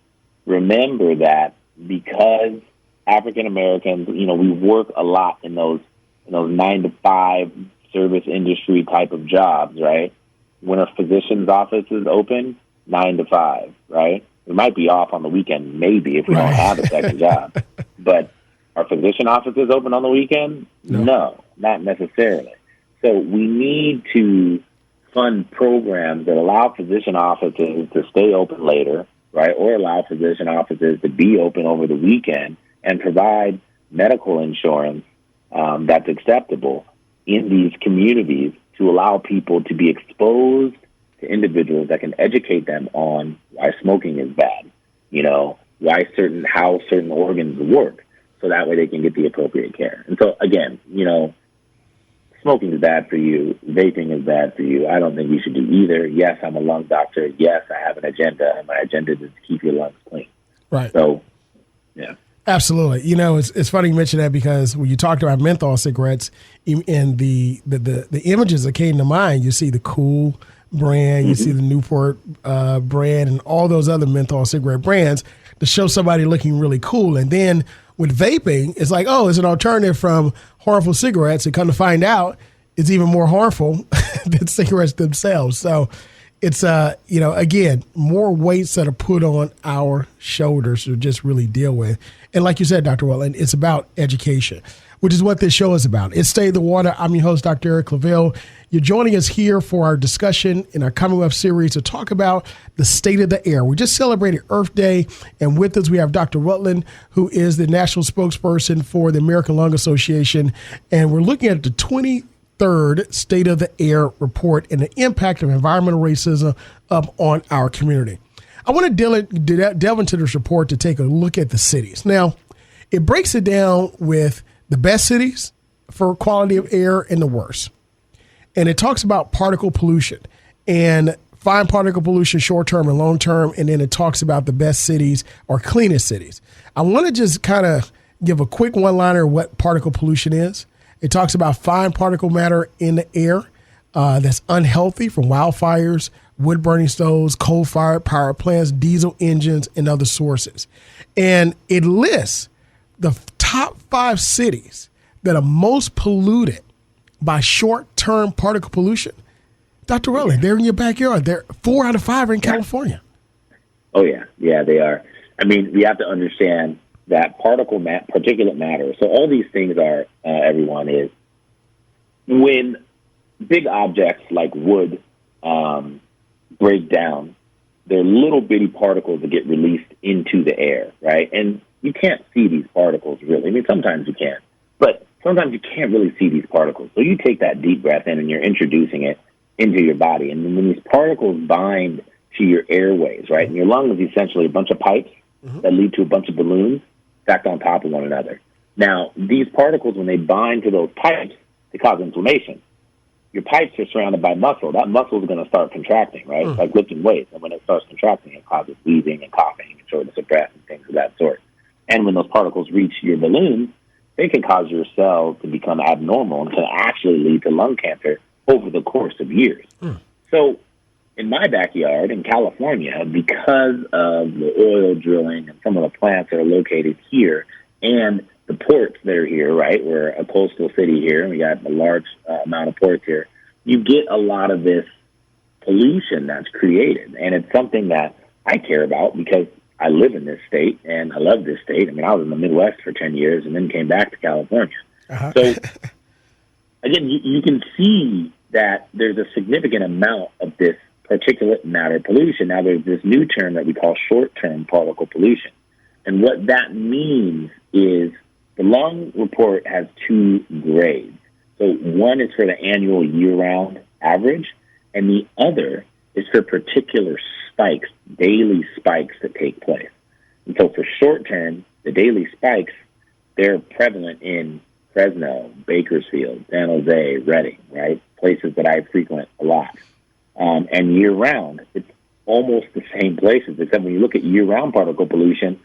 remember that because African Americans, you know, we work a lot in those 9-to-5 service industry type of jobs, right? When a physician's office is open, 9 to 5, right? We might be off on the weekend, maybe, if we don't have a second job. But are physician offices open on the weekend? No, not necessarily. So we need to fund programs that allow physician offices to stay open later, right? Or allow physician offices to be open over the weekend and provide medical insurance that's acceptable in these communities to allow people to be exposed to individuals that can educate them on why smoking is bad, you know, how certain organs work, so that way they can get the appropriate care. And so, again, you know, smoking is bad for you. Vaping is bad for you. I don't think you should do either. Yes, I'm a lung doctor. Yes, I have an agenda, and my agenda is to keep your lungs clean. Right. So, yeah. Absolutely. You know, it's funny you mention that because when you talked about menthol cigarettes and the images that came to mind, you see the Cool brand, you see the Newport brand, and all those other menthol cigarette brands to show somebody looking really cool. And then with vaping, it's like, oh, it's an alternative from harmful cigarettes. And come to find out, it's even more harmful than cigarettes themselves. So it's, you know, again, more weights that are put on our shoulders to just really deal with. And like you said, Dr. Rutland, it's about education, which is what this show is about. It's Stay the Water. I'm your host, Dr. Eric Claville. You're joining us here for our discussion in our Coming Up series to talk about the state of the air. We just celebrated Earth Day, and with us we have Dr. Rutland, who is the national spokesperson for the American Lung Association, and we're looking at the 23rd State of the Air report and the impact of environmental racism on our community. I want to delve into this report to take a look at the cities. Now, it breaks it down with the best cities for quality of air and the worst. And it talks about particle pollution and fine particle pollution, short-term and long-term. And then it talks about the best cities or cleanest cities. I want to just kind of give a quick one-liner of what particle pollution is. It talks about fine particle matter in the air that's unhealthy from wildfires, wood-burning stoves, coal-fired power plants, diesel engines, and other sources. And it lists the top 5 cities that are most polluted by short-term particle pollution. Dr. Rutland, they're in your backyard. They're 4 out of 5 are in California. Oh, yeah. Yeah, they are. I mean, we have to understand that particulate matter. So all these things are, everyone, is when big objects like wood break down, they're little bitty particles that get released into the air, right? And you can't see these particles really. I mean, sometimes you can, but sometimes you can't really see these particles. So you take that deep breath in and you're introducing it into your body. And when these particles bind to your airways, right? And your lung is essentially a bunch of pipes that lead to a bunch of balloons stacked on top of one another. Now, these particles, when they bind to those pipes, they cause inflammation. Your pipes are surrounded by muscle. That muscle is going to start contracting, right? It's like lifting weights. And when it starts contracting, it causes wheezing and coughing and shortness of breath and things of that sort. And when those particles reach your balloons, they can cause your cells to become abnormal and can actually lead to lung cancer over the course of years. So in my backyard in California, because of the oil drilling and some of the plants that are located here and the ports that are here, right? We're a coastal city here, and we got a large amount of ports here. You get a lot of this pollution that's created, and it's something that I care about because I live in this state, and I love this state. I mean, I was in the Midwest for 10 years and then came back to California. So, again, you can see that there's a significant amount of this particulate matter pollution. Now, there's this new term that we call short-term particle pollution. And what that means is the lung report has two grades. So one is for the annual year-round average, and the other is for particular spikes, daily spikes that take place. And so for short-term, the daily spikes, they're prevalent in Fresno, Bakersfield, San Jose, Redding, right? Places that I frequent a lot. And year-round, it's almost the same places, except when you look at year-round particle pollution,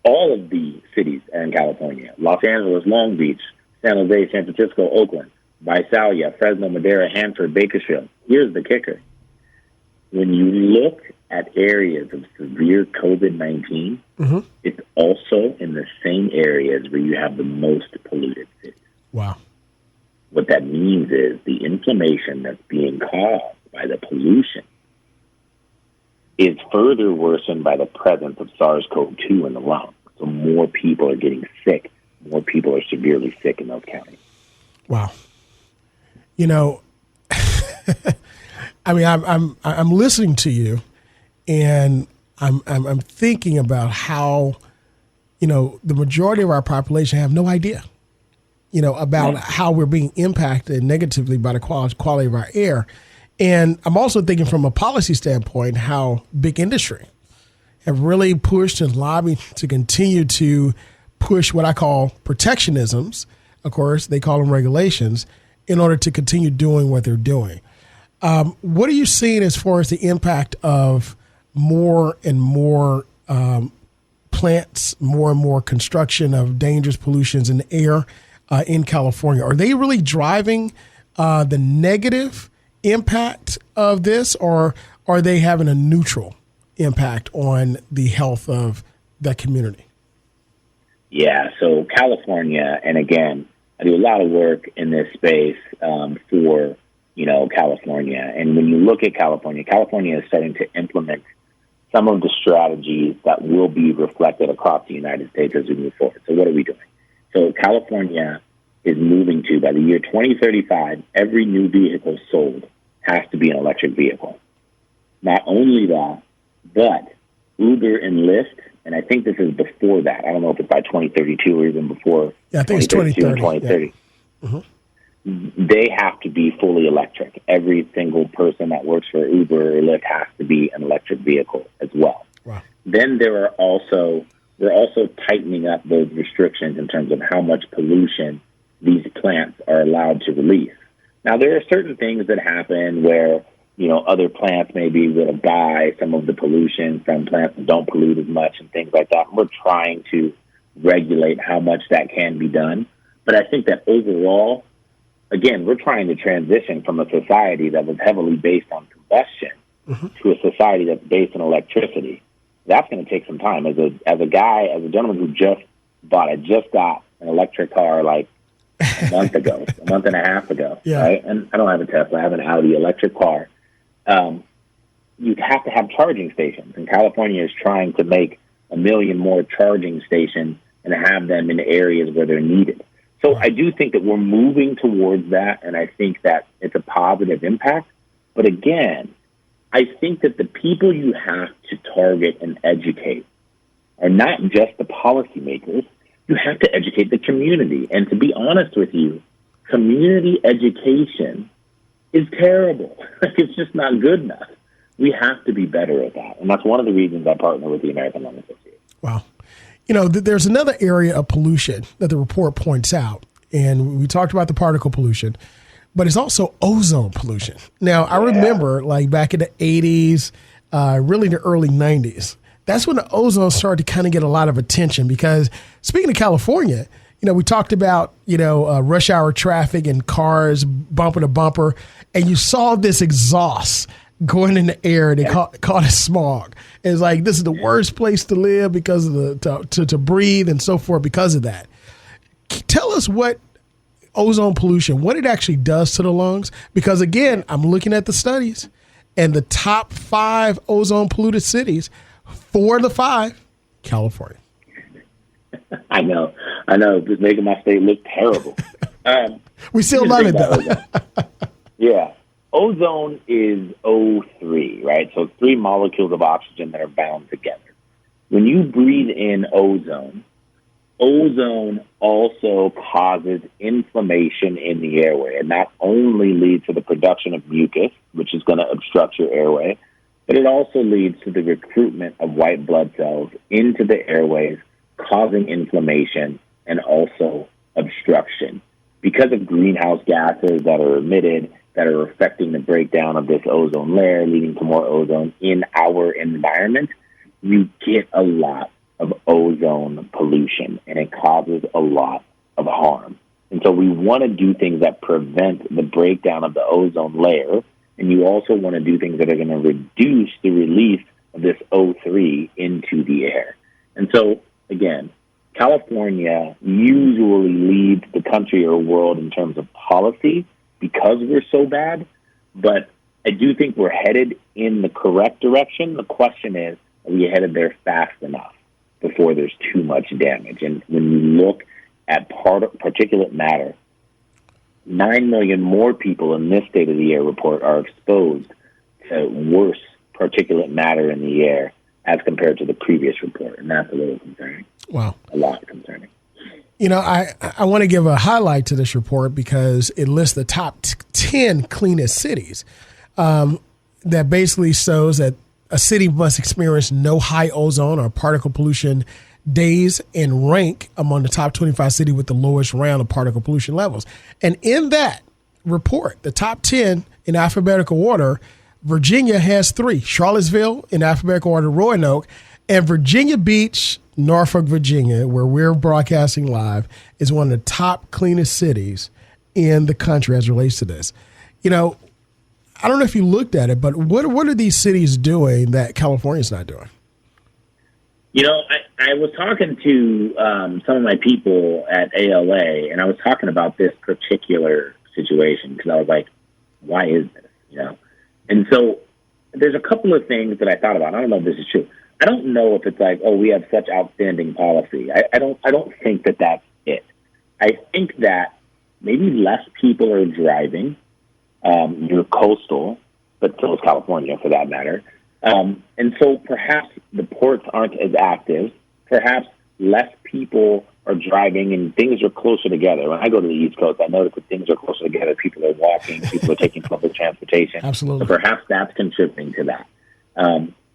all of the cities are in California. Los Angeles, Long Beach, San Jose, San Francisco, Oakland, Visalia, Fresno, Madera, Hanford, Bakersfield. Here's the kicker. When you look at areas of severe COVID-19, it's also in the same areas where you have the most polluted cities. Wow. What that means is the inflammation that's being caused by the pollution is further worsened by the presence of SARS-CoV-2 in the lung. So more people are getting sick. More people are severely sick in those counties. Wow. You know, I mean, I'm listening to you, and I'm thinking about how, you know, the majority of our population have no idea, you know, about how we're being impacted negatively by the quality of our air. And I'm also thinking from a policy standpoint, how big industry have really pushed and lobbied to continue to push what I call protectionisms. Of course, they call them regulations, in order to continue doing what they're doing. What are you seeing as far as the impact of more and more plants, more and more construction of dangerous pollutions in the air in California? Are they really driving the negative impact of this, or are they having a neutral impact on the health of that community? Yeah, so California, and again, I do a lot of work in this space for, you know, California. And when you look at California, California is starting to implement some of the strategies that will be reflected across the United States as we move forward. So what are we doing? So California is moving to, by the year 2035, every new vehicle sold has to be an electric vehicle. Not only that, but Uber and Lyft, and I think this is before that. I don't know if it's by 2032 or even before. Yeah, I think it's 2030. 2030. Yeah. They have to be fully electric. Every single person that works for Uber or Lyft has to be an electric vehicle as well. Wow. Then we're also tightening up those restrictions in terms of how much pollution these plants are allowed to release. Now, there are certain things that happen where, you know, other plants may be able to buy some of the pollution from plants that don't pollute as much and things like that. We're trying to regulate how much that can be done. But I think that overall, again, we're trying to transition from a society that was heavily based on combustion to a society that's based on electricity. That's going to take some time. As a gentleman who just got an electric car like a month and a half ago, right? And I don't have a Tesla, I have an Audi electric car. You have to have charging stations, and California is trying to make 1 million more charging stations and have them in areas where they're needed. So I do think that we're moving towards that, and I think that it's a positive impact. But again, I think that the people you have to target and educate are not just the policymakers. You have to educate the community. And to be honest with you, community education is terrible. It's just not good enough. We have to be better at that. And that's one of the reasons I partner with the American Lung Association. Wow. There's another area of pollution that the report points out. And we talked about the particle pollution, but it's also ozone pollution. Now, I remember like back in the 80s, really the early 90s, that's when the ozone started to kind of get a lot of attention because speaking of California, we talked about, rush hour traffic and cars bumper to bumper, and you saw this exhaust going in the air. They call it smog. It's like, this is the worst place to live because of to breathe and so forth because of that. Tell us what ozone pollution, what it actually does to the lungs. Because again, I'm looking at the studies and the top 5 ozone polluted cities, 4 of the 5, California. I know. Just making my state look terrible. We still love it though. Yeah. Ozone is O3, right? So 3 molecules of oxygen that are bound together. When you breathe in ozone also causes inflammation in the airway. And not only leads to the production of mucus, which is going to obstruct your airway, but it also leads to the recruitment of white blood cells into the airways, causing inflammation and also obstruction. Because of greenhouse gases that are emitted, that are affecting the breakdown of this ozone layer, leading to more ozone in our environment, you get a lot of ozone pollution, and it causes a lot of harm. And so we want to do things that prevent the breakdown of the ozone layer, and you also want to do things that are going to reduce the release of this O3 into the air. And so, again, California usually leads the country or world in terms of policy because we're so bad, but I do think we're headed in the correct direction. The question is, are we headed there fast enough before there's too much damage? And when you look at particulate matter, 9 million more people in this State of the Air report are exposed to worse particulate matter in the air as compared to the previous report, and that's a little concerning. Wow. A lot concerning. I want to give a highlight to this report because it lists the top 10 cleanest cities. That basically shows that a city must experience no high ozone or particle pollution days and rank among the top 25 cities with the lowest round of particle pollution levels. And in that report, the top 10 in alphabetical order, Virginia has 3. Charlottesville in alphabetical order, Roanoke, and Virginia Beach, Norfolk, Virginia, where we're broadcasting live, is one of the top cleanest cities in the country as it relates to this. I don't know if you looked at it, but what are these cities doing that California's not doing? I was talking to some of my people at ALA, and I was talking about this particular situation because I was like, why is this? And so there's a couple of things that I thought about. I don't know if this is true. I don't know if it's like, we have such outstanding policy. I don't think that that's it. I think that maybe less people are driving. You're coastal, but so is California for that matter. And so perhaps the ports aren't as active. Perhaps less people are driving and things are closer together. When I go to the East Coast, I notice that things are closer together. People are walking, people are taking public transportation. Absolutely. So perhaps that's contributing to that.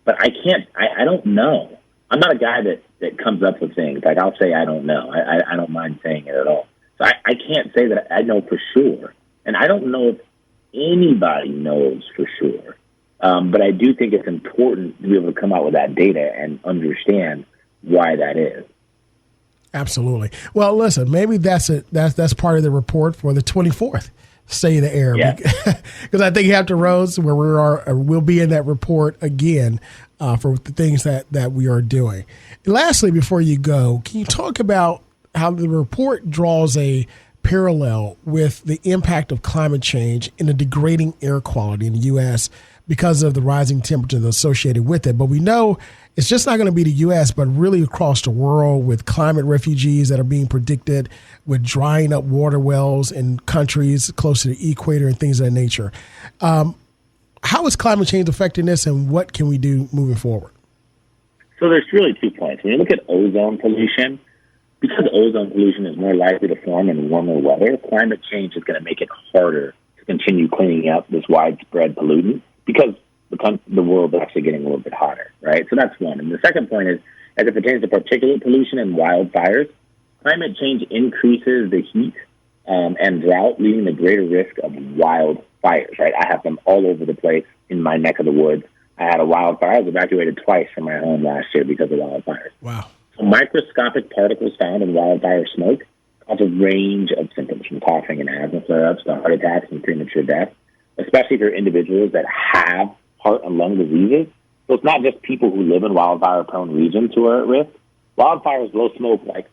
But I don't know. I'm not a guy that comes up with things. Like, I'll say I don't know. I don't mind saying it at all. So I can't say that I know for sure. And I don't know if anybody knows for sure. But I do think it's important to be able to come out with that data and understand why that is. Absolutely. Well, listen, maybe that's part of the report for the 24th State of the Air. Yeah. Because I think Hampton Roads, where we'll be in that report again for the things that we are doing. And lastly, before you go, can you talk about how the report draws a parallel with the impact of climate change and the degrading air quality in the U.S., because of the rising temperatures associated with it. But we know it's just not going to be the U.S., but really across the world with climate refugees that are being predicted, with drying up water wells in countries close to the equator and things of that nature. How is climate change affecting this, and what can we do moving forward? So there's really 2 points. When you look at ozone pollution, because ozone pollution is more likely to form in warmer weather, climate change is going to make it harder to continue cleaning up this widespread pollutant because the world's actually getting a little bit hotter, right? So that's one. And the second point is, as it pertains to particulate pollution and wildfires, climate change increases the heat and drought, leading to greater risk of wildfires, right? I have them all over the place in my neck of the woods. I had a wildfire. I was evacuated twice from my home last year because of wildfires. Wow. So microscopic particles found in wildfire smoke cause a range of symptoms, from coughing and asthma flare-ups to heart attacks and premature death, especially for individuals that have heart and lung diseases. So it's not just people who live in wildfire-prone regions who are at risk. Wildfires blow smoke like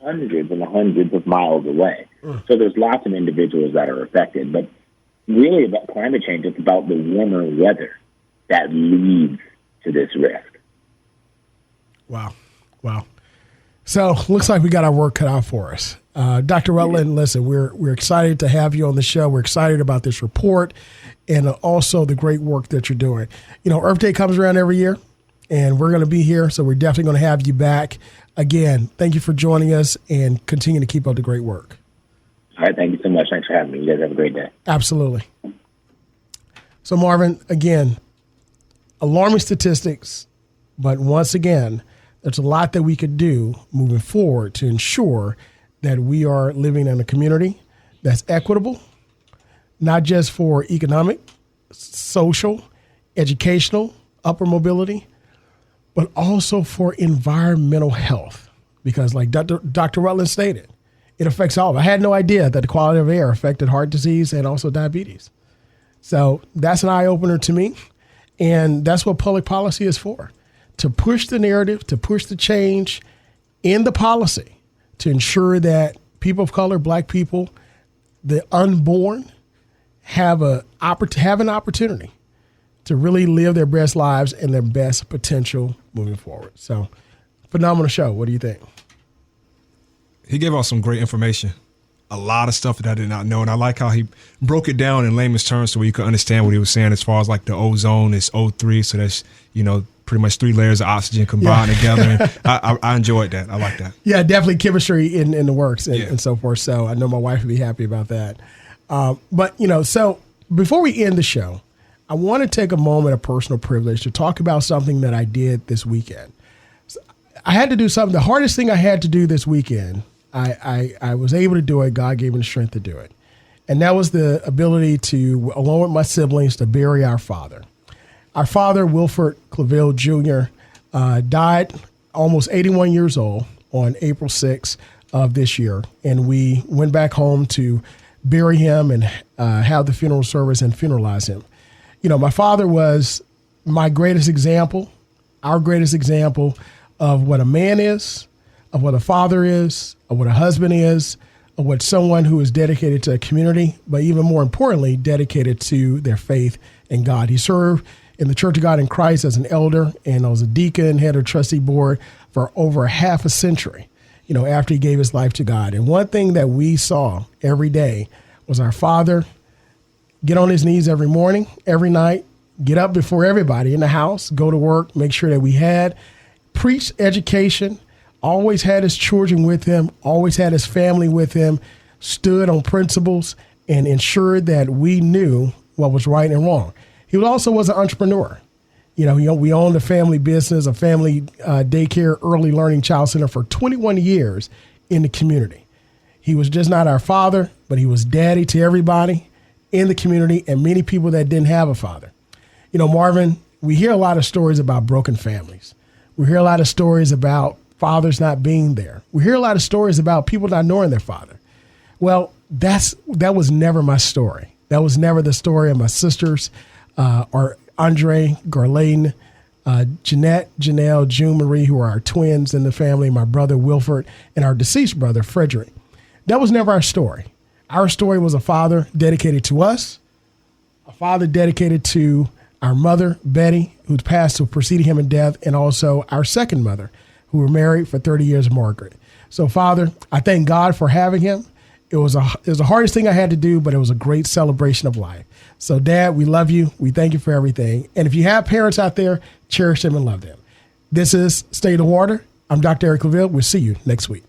hundreds and hundreds of miles away. So there's lots of individuals that are affected. But really about climate change, it's about the warmer weather that leads to this risk. Wow. So looks like we got our work cut out for us. Dr. Rutland, listen, we're excited to have you on the show. We're excited about this report and also the great work that you're doing. You know, Earth Day comes around every year, and we're going to be here, so we're definitely going to have you back. Again, thank you for joining us, and continue to keep up the great work. All right, thank you so much. Thanks for having me. You guys have a great day. Absolutely. So, Marvin, again, alarming statistics, but once again, there's a lot that we could do moving forward to ensure that we are living in a community that's equitable, not just for economic, social, educational, upper mobility, but also for environmental health. Because like Dr. Rutland stated, it affects all of us. I had no idea that the quality of air affected heart disease and also diabetes. So that's an eye-opener to me. And that's what public policy is for, to push the narrative, to push the change in the policy, to ensure that people of color, Black people, the unborn, have an opportunity to really live their best lives and their best potential moving forward. So, phenomenal show. What do you think? He gave us some great information, a lot of stuff that I did not know. And I like how he broke it down in layman's terms so you could understand what he was saying as far as like the ozone is O3. So that's, pretty much 3 layers of oxygen combined together. And I enjoyed that. I like that. Yeah, definitely chemistry in the works and so forth. So I know my wife would be happy about that. But, so before we end the show, I want to take a moment of personal privilege to talk about something that I did this weekend. I had to do something. The hardest thing I had to do this weekend, I was able to do it. God gave me the strength to do it. And that was the ability to, along with my siblings, to bury our father. Our father, Wilford Claville Jr., died almost 81 years old on April 6th of this year. And we went back home to bury him and have the funeral service and funeralize him. My father was my greatest example, our greatest example of what a man is, of what a father is, of what a husband is, of what someone who is dedicated to a community, but even more importantly, dedicated to their faith in God. He served in the Church of God in Christ as an elder and as a deacon, head of trustee board for over half a century, after he gave his life to God. And one thing that we saw every day was our father get on his knees every morning, every night, get up before everybody in the house, go to work, make sure that we had preached education, always had his children with him, always had his family with him, stood on principles, and ensured that we knew what was right and wrong. He also was an entrepreneur. We owned a family business, a family daycare, early learning child center for 21 years in the community. He was just not our father, but he was daddy to everybody in the community and many people that didn't have a father. Marvin, we hear a lot of stories about broken families. We hear a lot of stories about fathers not being there. We hear a lot of stories about people not knowing their father. Well, that was never my story. That was never the story of my sisters, or Andre, Garlene, Jeanette, Janelle, June Marie, who are our twins in the family, my brother Wilford, and our deceased brother Frederick. That was never our story. Our story was a father dedicated to us, a father dedicated to our mother, Betty, who passed to preceding him in death, and also our second mother, who were married for 30 years, Margaret. So, Father, I thank God for having him. It was the hardest thing I had to do, but it was a great celebration of life. So, Dad, we love you. We thank you for everything. And if you have parents out there, cherish them and love them. This is State of the Water. I'm Dr. Eric Claville. We'll see you next week.